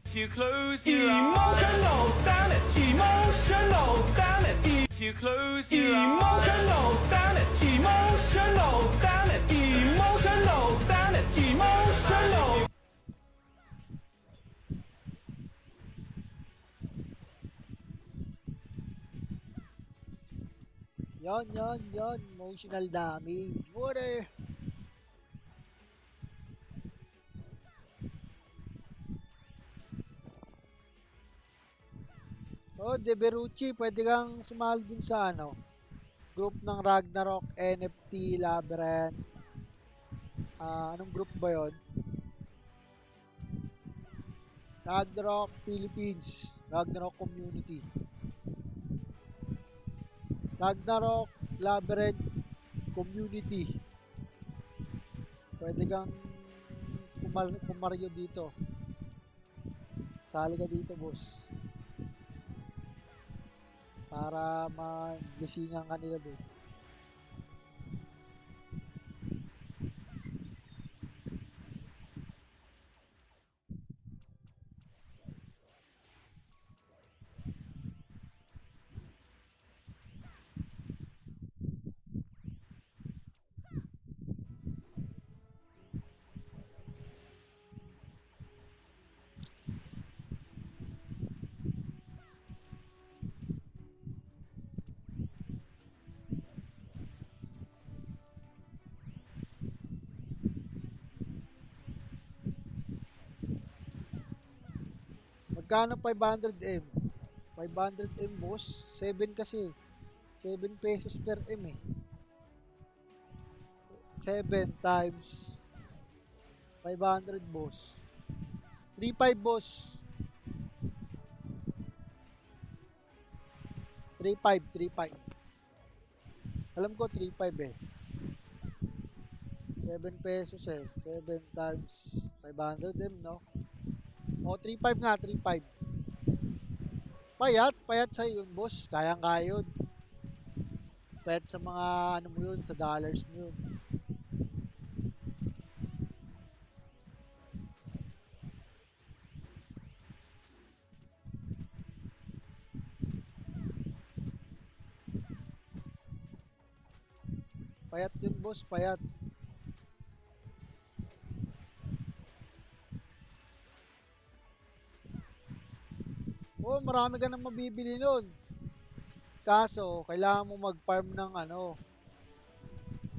If you close your emotional, damn it, emotional, damn it. If you close your emotional, damn it, emotional, damn it, emotional, damn it, emotional. Yon. Emotional damage. Water. So, Deberucci, pwede kang sumali din sa group ng Ragnarok, NFT, Labyrinth. Anong group ba yon? Ragnarok Philippines. Ragnarok Community. Ragnarok Labyrinth Community. Pwede kang pumaryo dito. Sali ka dito, boss. Para mag-lisingan ka nila doon. Magkano 500M? 500M, boss? 7 kasi. 7 pesos per M eh. 7 times 500, boss. 3.5, boss. 3.5. Alam ko 3.5 eh. 7 pesos eh. 7 times 500M, no? O, 3.5 nga, 3.5. Payat sa'yo yun, boss. Kayang-kaya yun. Payat sa mga mo yun, sa dollars mo yun. Payat yun, boss. Payat. Oo, marami ka nang mabibili nun. Kaso, kailangan mo mag-farm ng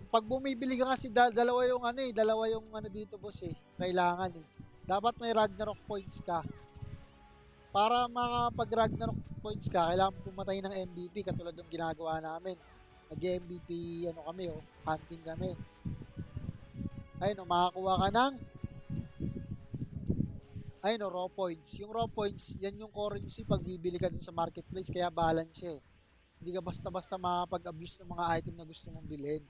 Pag bumibili ka kasi dalawa yung dito, boss eh. Kailangan eh. Dapat may Ragnarok points ka. Para makapag Ragnarok points ka, kailangan mo pumatay ng MVP katulad ng ginagawa namin. Nag-MVP kami hunting kami. Ayun makakuha ka ng raw points. Yung raw points, yan yung currency pag bibili ka dun sa marketplace, kaya balance siya eh. Hindi ka basta-basta makapag-abuse ng mga item na gusto mong bilhin.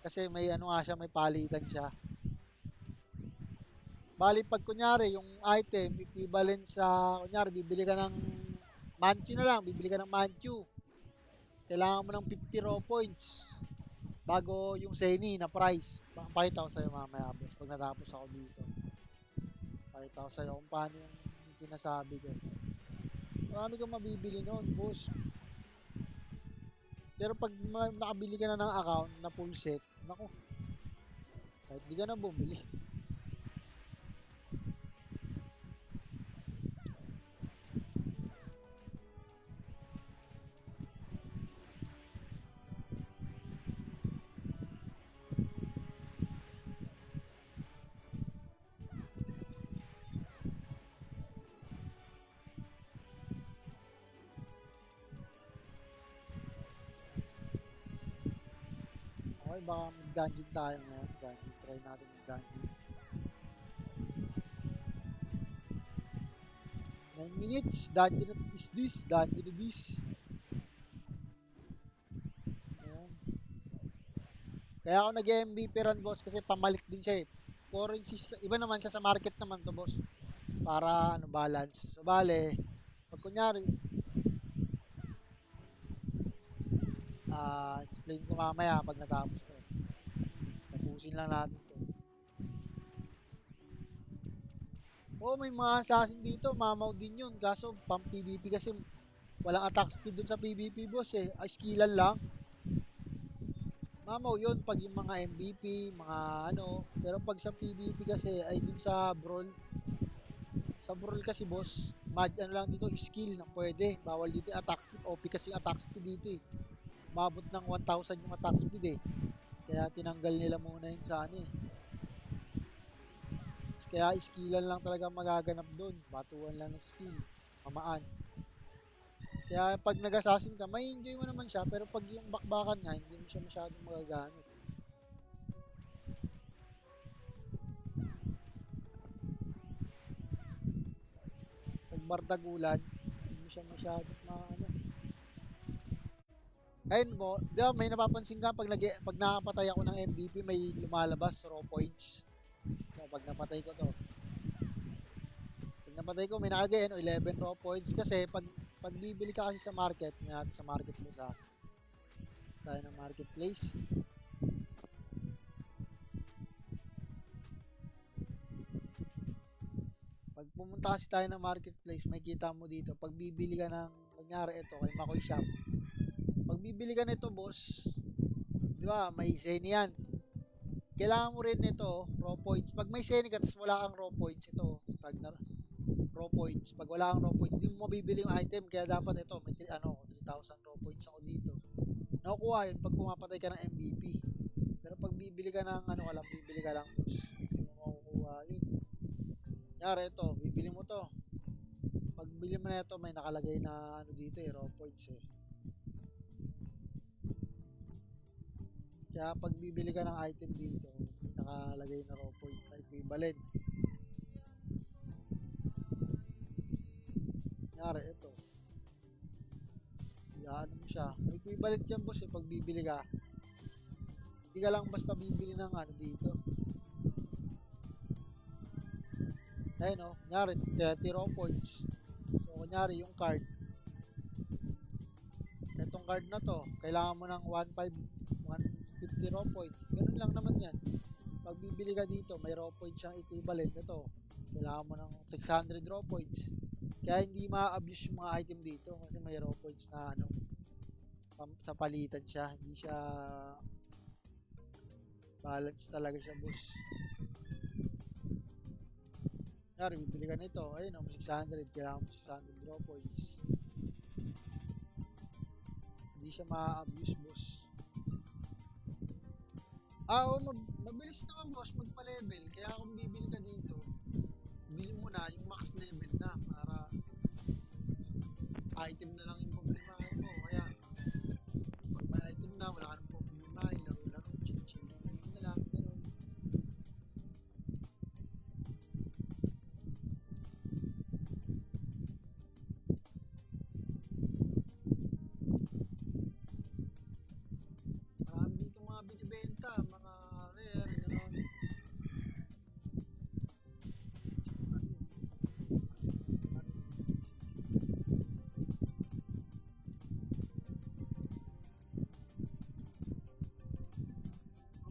Kasi may may palitan siya. Bali, pag kunyari, yung item, equivalent sa, kunyari, bibili ka ng Manchu na lang, bibili ka ng Manchu. Kailangan mo ng 50 raw points bago yung Seni na price. Pakita ko sa'yo mamaya, boss, pag natapos ako dito. Pakita ko sa'yo kung paano yung sinasabi ko. Marami kang mabibili noon, boss. Pero pag nakabili ka na ng account na full set, naku, kahit di ka na bumili. Okay, baka mag-dungeon tayo ngayon. Dungeon, try natin mag-dungeon. 9 minutes, dungeon is this, dungeon is this. Ayan. Kaya ako nag-MVP run, boss, kasi pamalit din siya eh. Currency, iba naman siya sa market naman to, boss. Para balance. So, bale, pag kunyari, explain ko mamaya pag natapos to. Tapusin lang natin to. Oo, may mga assassin dito, mamaw din yun. Kaso, pang PvP kasi, walang attack speed dun sa PvP, boss eh. Ay, skillan lang. Mamaw yun pag yung mga MVP, mga ano. Pero pag sa PvP kasi, ay dun sa Brawl. Sa Brawl kasi, boss, ano lang dito, skill na pwede. Bawal dito yung attack speed. OP kasi yung attack speed dito eh. Umabot ng 1,000 yung attack speed eh. Kaya tinanggal nila muna yun sa ano eh. Kaya skillan lang talaga magaganap doon. Batuan lang ng skill. Mamaan. Kaya pag nag-assassin ka, may enjoy mo naman siya. Pero pag yung bakbakan nga, hindi mo siya masyadong magagamit. Pag bardagulan, hindi mo siya masyadong ano. Ayun mo, di ba may napapansin ka pag nakapatay ako ng MVP, may lumalabas raw points. So, pag napatay ko to, pag napatay ko, may nakalagay 11 raw points kasi pag bibili ka kasi sa market, tingnan natin sa market mo sa tayo ng marketplace. Pag pumunta kasi tayo ng marketplace, may kita mo dito, pag bibili ka ng, kunyari ito, kay Makoy Shop, pag bibili ka nito, boss, di ba, may Zenny yan. Kailangan mo rin nito, raw points. Pag may Zenny ka, tapos wala kang raw points, ito, Ragnar, raw points. Pag wala kang raw points, hindi mo mabibili yung item, kaya dapat ito, may 3,000 raw points ako dito. Nakukuha yun pag pumapatay ka ng MVP. Pero pag bibili ka ng, ano ka lang, bibili ka lang, boss, hindi mo makukuha yun. Kunyari ito, bibili mo to. Pag bili mo na ito, may nakalagay na ano dito eh, raw points eh. Kaya pag bibili ka ng item dito, may nakalagay na raw points na equivalent. Kunyari ito. Yan mo siya. May equivalent yan, boss eh, pag bibili ka. Hindi ka lang basta bibili ng ano dito. Ayun o, kunyari 30 raw points. So kunyari yung card, itong card na to, kailangan mo ng 150 raw points. Ganun lang naman yan. Pag bibili ka dito, may raw points siyang equivalent nito. Kailangan mo ng 600 raw points. Kaya hindi ma-abuse yung mga item dito kasi may raw points na ano, sa palitan siya. Hindi siya balance talaga siya, boss. Kunyari, bibili ka nito. Ayun o, 600. Kailangan mo 600 raw points. Hindi siya ma-abuse, boss. Oo, mabilis naman, boss, magpa-level. Kaya kung bibili ka dito, bili mo na yung max level na para item na lang yung problemahin mo. Kaya pag may item na, wala ka nang problemahin. Laro-laro, chill-chill na lang. Ganun. Marami dito mga binibenta, mga rare, gano'n.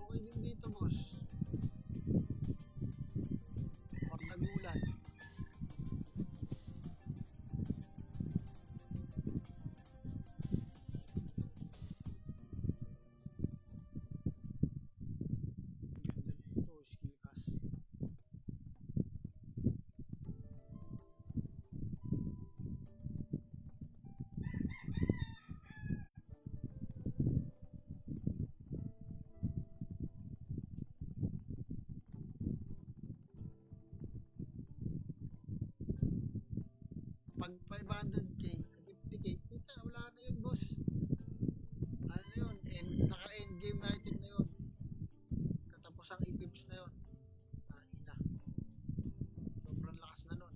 Okay din dito, boss. Pagdagulan. Ganda nito, skill cast. Pag 500k, 50k, puta, wala na yun, boss. Ano na yun? Naka-endgame na item na yun. Katapos ang epips na yun. Ina. Sobrang lakas na nun.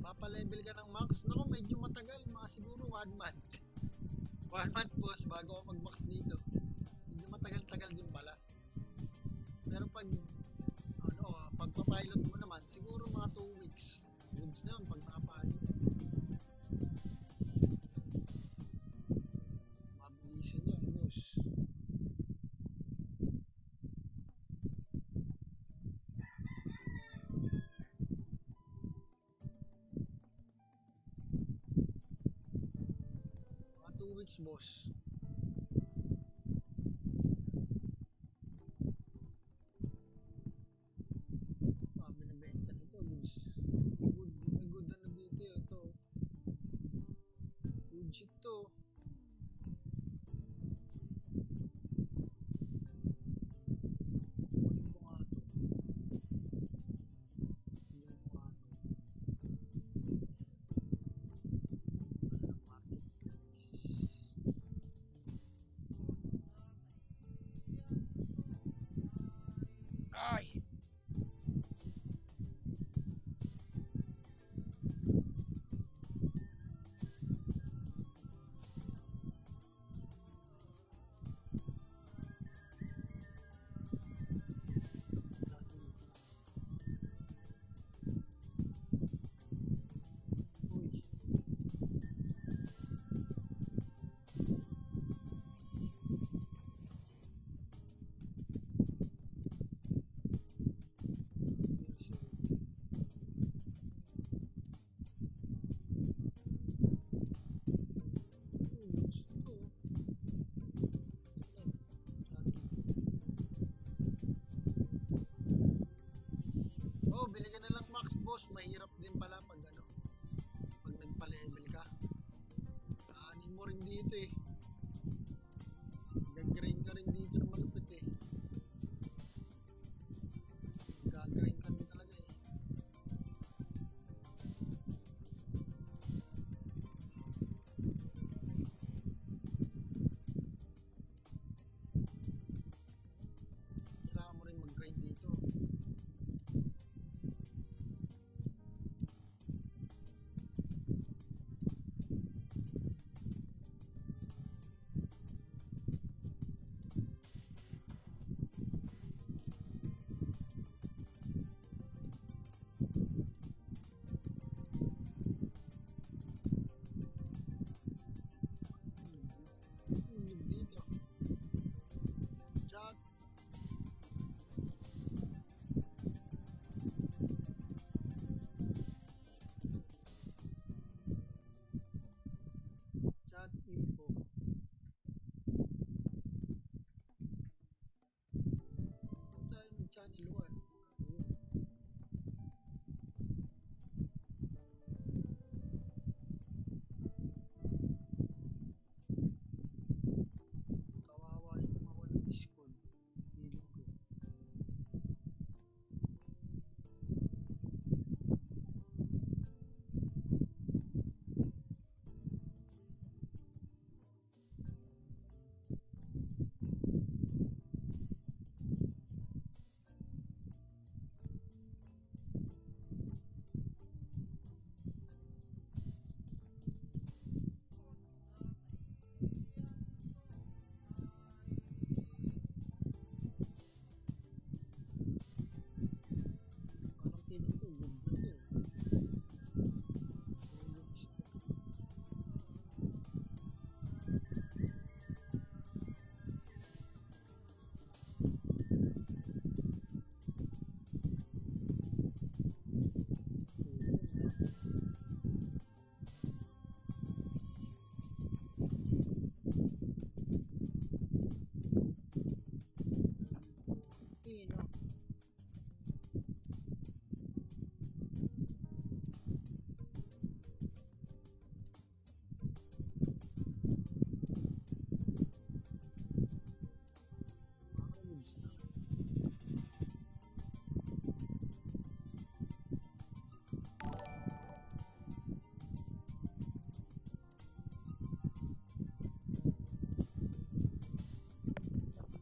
Papalevel ka ng max. Naku, medyo matagal. Mga siguro 1 month. 1 month boss bago ako mag-max dito. Medyo matagal-tagal din pala. Pero pag papilot mo naman, siguro mga 2 weeks. Goods na yun pag nakapilot. Mabilisan yun, boss. Mga 2 weeks, boss. Binibenta nito, goods. May good ano dito, ito. Good shit to. Kunin ko nga to. Kunin ko nga to. Marketplace. Ay! Uy. Oh, bili ka na lang max boss. Mahirap din pala pag pag nagpa-level ka. Aanin mo rin dito eh. Gag-grind ka rin dito ng malupit eh. Gag-grind ka rin talaga eh. Kailangan mo rin mag-grind dito.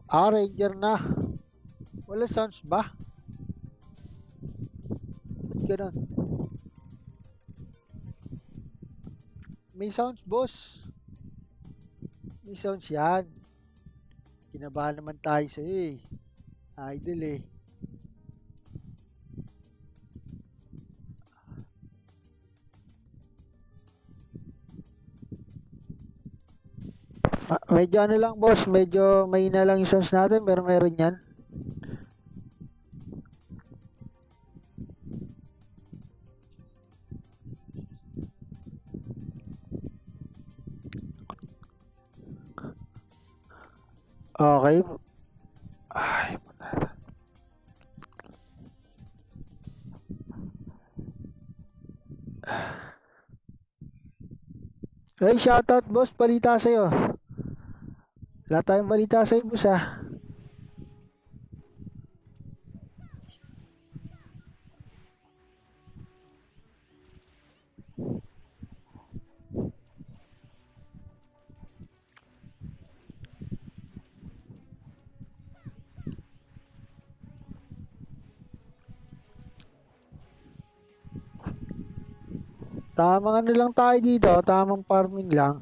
Ranger na. Wala sounds ba? Ba't ganun? May sounds, boss. May sounds yan. Kinabahan naman tayo sa'yo eh. Idol eh. Medyo ano lang, boss. Medyo mahina lang yung sounds natin, pero meron yan. Okay. Ay, hey, shoutout, boss. Balita sa'yo. Wala tayong balita sa'yo, boss ah. Tamang ano lang tayo dito. Tamang farming lang.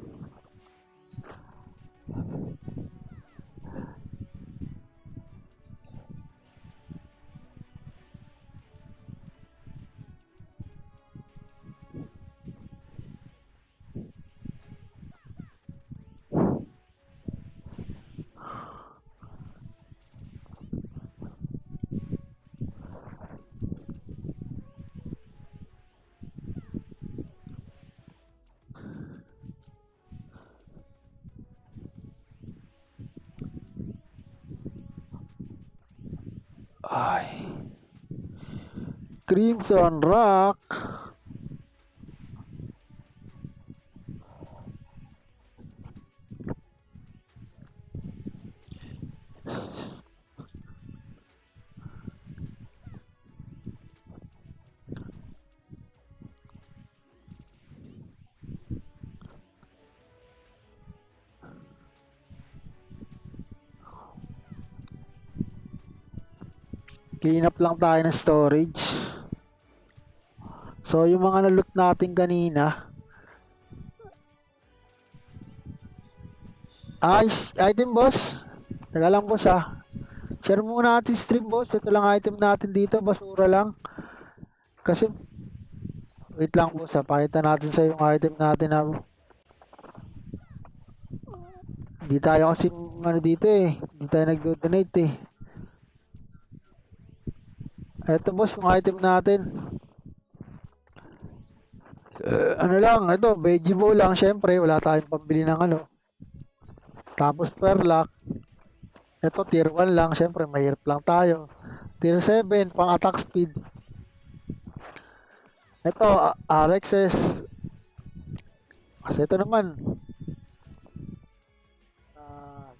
Ay. Crimson Rock. Clean up lang tayo ng storage. So, yung mga na-loot natin kanina. Item, boss. Teka lang, boss ah. Share muna natin stream, boss. Ito lang item natin dito. Basura lang. Kasi, wait lang, boss ah. Pakita natin sa yung item natin na hindi tayo kasi ano dito eh. Hindi tayo nag-donate eh. Ito, boss, yung item natin. Ano lang, ito, veggie bowl lang. Syempre, wala tayong pambili ng ano. Tapos, perlock. Ito, tier 1 lang. Syempre, mahirap lang tayo. Tier 7, pang attack speed. Ito, RXS. Kasi ito naman.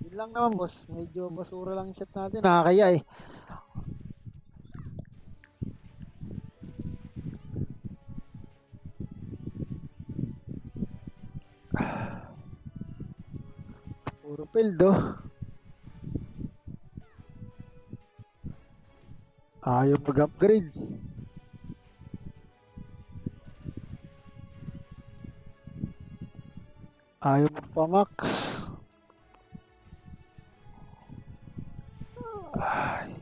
Yun lang naman, boss. Medyo basura lang yung set natin. Nakakaya eh. Puro pildo. Ayaw mag-upgrade. Ayaw magpa-max. Ay.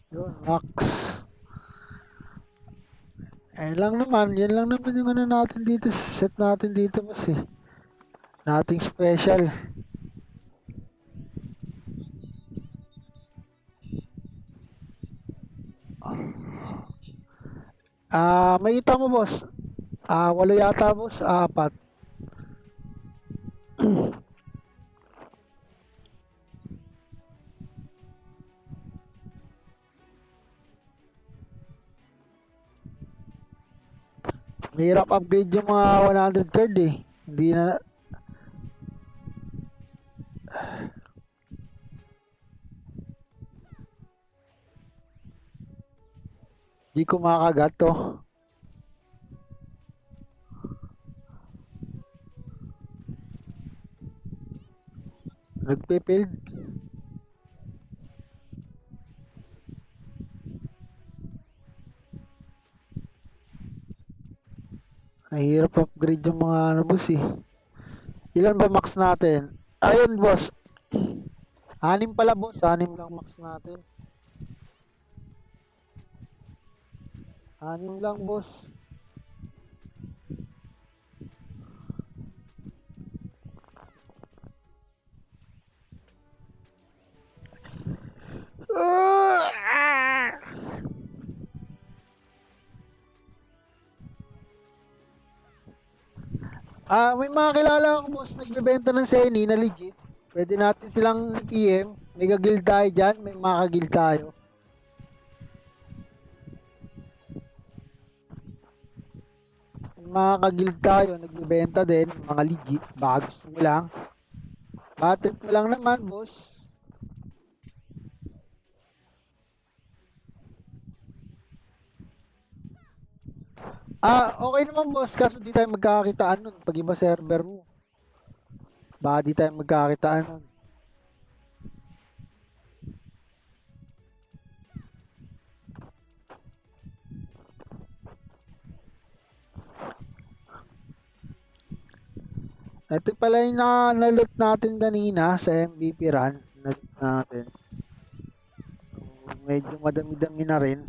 Yun, max. Yan lang naman yung ano natin dito, set natin dito boss eh. Nothing special. May ita mo boss. Walo yata boss, apat. Mahirap upgrade yung mga 100 card eh. Hindi na Di ko makagat to. Nagpe-failed. Mahirap upgrade yung mga ano boss eh. Ilan ba max natin? Ayun boss. 6 pala boss. 6 lang max natin. 6 lang boss. May mga kilala ako boss nagbebenta ng Seni na legit. Pwede natin silang PM. May kagil tayo dyan. May mga kagil tayo. May mga kagil tayo. Nagbebenta din. Mga legit. Baka gusto mo lang. Trip mo lang naman boss. Okay naman boss. Kaso di tayo magkakakitaan nun. Pag iba server mo. Baka di tayo magkakakitaan nun. Ito pala yung na-loot natin kanina sa MVP run. Na-loot natin. So, medyo madami-dami na rin.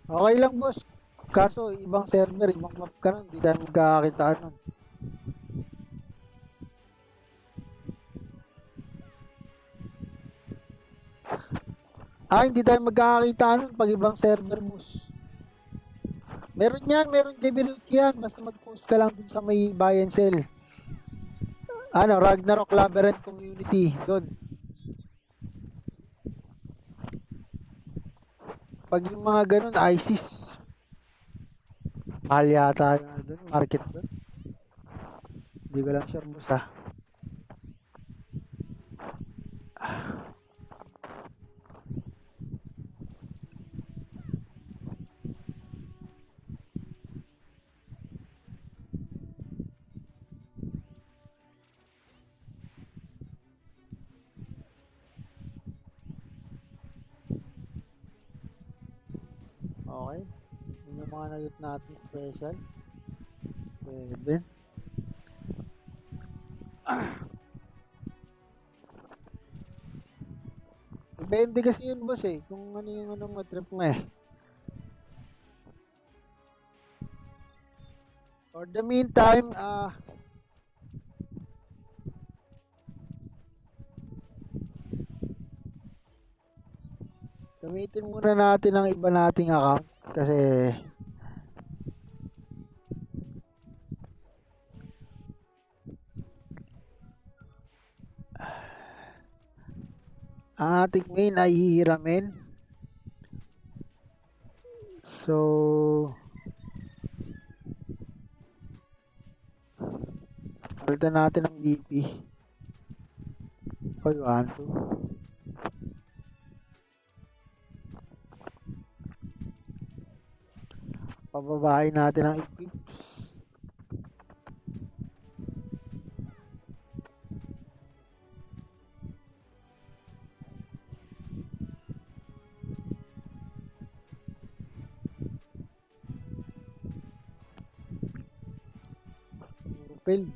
Okay lang boss. Kaso ibang server, ibang map ka nun. Hindi tayo magkakakitaan nun. Hindi tayo magkakakitaan nun pag ibang server boss. Meron yan, meron develop yan. Basta mag-post ka lang dun sa may buy and sell. Ragnarok Labyrinth Community. Doon. Pag yung mga ganun, ISIS. Mahal yata yung doon, market doon. Hindi ko lang sure boss ha. Okay. Yun yung mga nalot natin special. 7. Depende kasi yun boss eh. Kung ano yung anong trip mo eh. For the meantime, gamitin muna natin ang iba nating account kasi ang ating main ay hihiramin. So, palitan natin ang BP. Okay, 1, 2. Pababahin natin ang equips. Failed.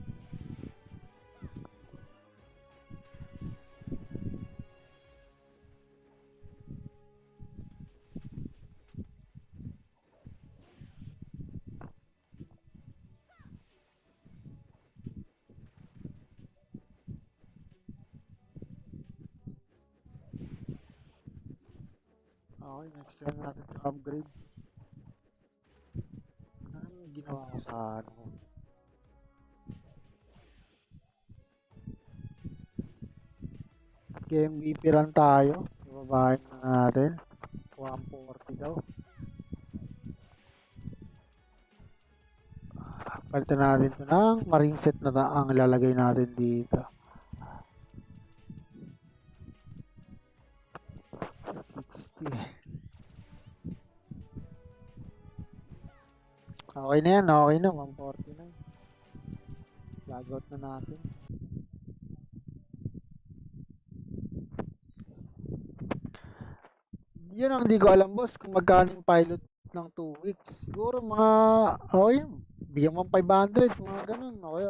Okay, next time natin to upgrade. Ano yung ginawa ko sa ano? MVP run tayo. Ibabahin na natin. 140 daw. Palitan natin ito ng marine set na ang ilalagay natin dito. 60. Okay na yan, okay na. 149. Logout na natin. Yun ang hindi ko alam, boss, kung magkano yung pilot ng 2 weeks. Siguro mga, okay, bigyan mo ng 500, mga ganun. Okay,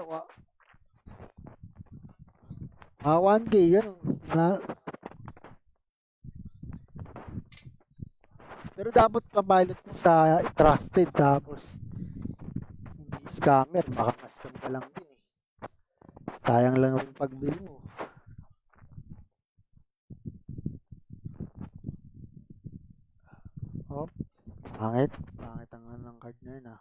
mga 1K, ganun. Pero dapat pa-pilot mo sa trusted, tapos hindi scammer. Baka ma-scam ka lang din eh. Sayang lang yung pag-bill mo. Oh, pangit. Pangit ang ng card na yun ah.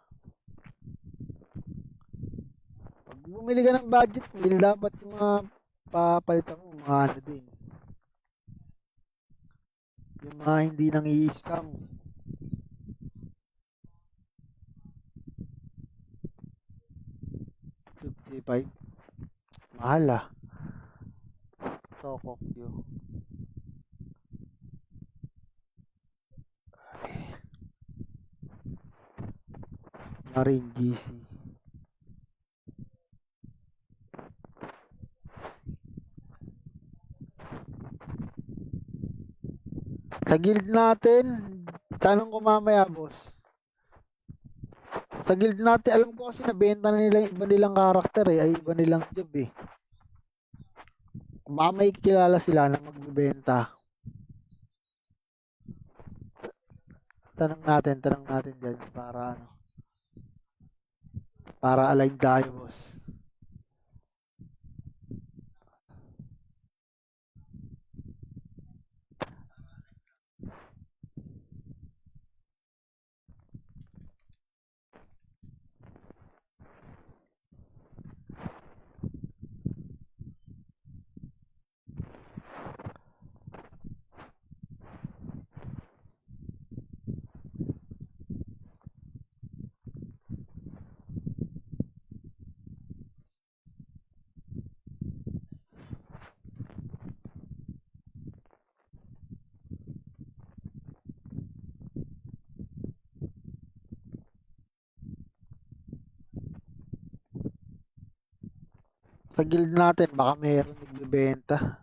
Pag bumili ka ng budget meal, dapat yung mga papalitan mo, mga ano din. Yung mga hindi nang i-scam. 55. Mahal ah. Tokokyo. Marine GC. Sa guild natin, tanong ko mamaya, boss. Sa guild natin, alam ko kasi nabenta na nila yung iba nilang karakter eh, ay iba nilang job eh. Baka may kilala sila na magbebenta. Tanong natin dyan para ano. Para align tayo, boss. Sa guild natin, baka mayroon nagbebenta.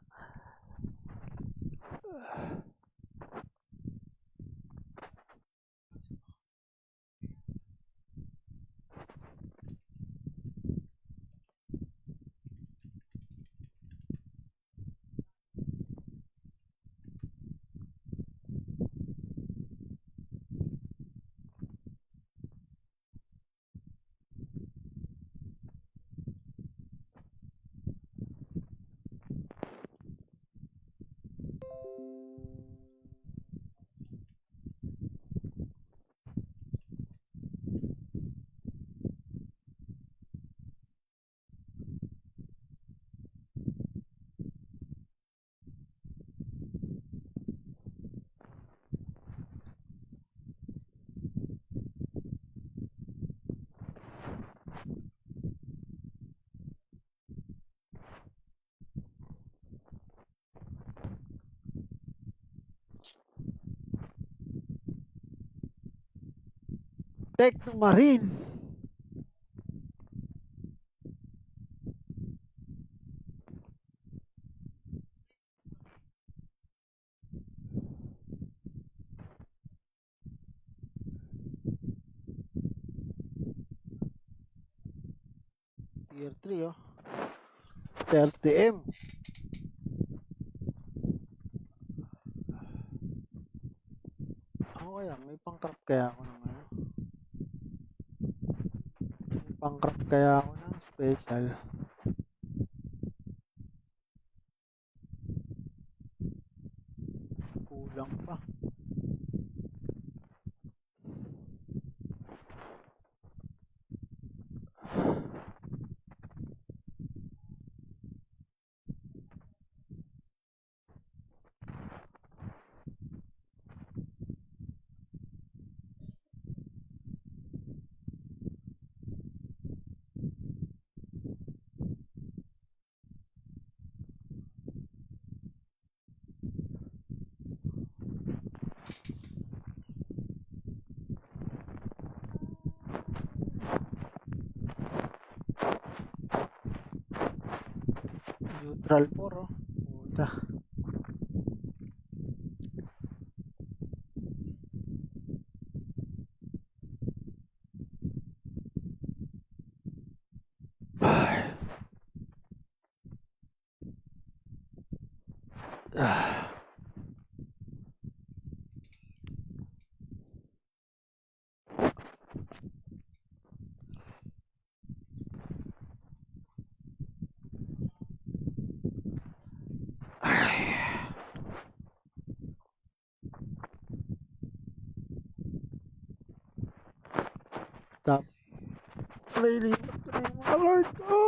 Techno Marine. Tier 3 oh. 30M. Ako kaya, may pang-craft kaya ako ng ano. May pang-craft kaya ako ng special. Kulang pa. Neutral 4, oh. Puta. Ay. Ah. Ay. Stop. Play lipat ko na yung mga card ko.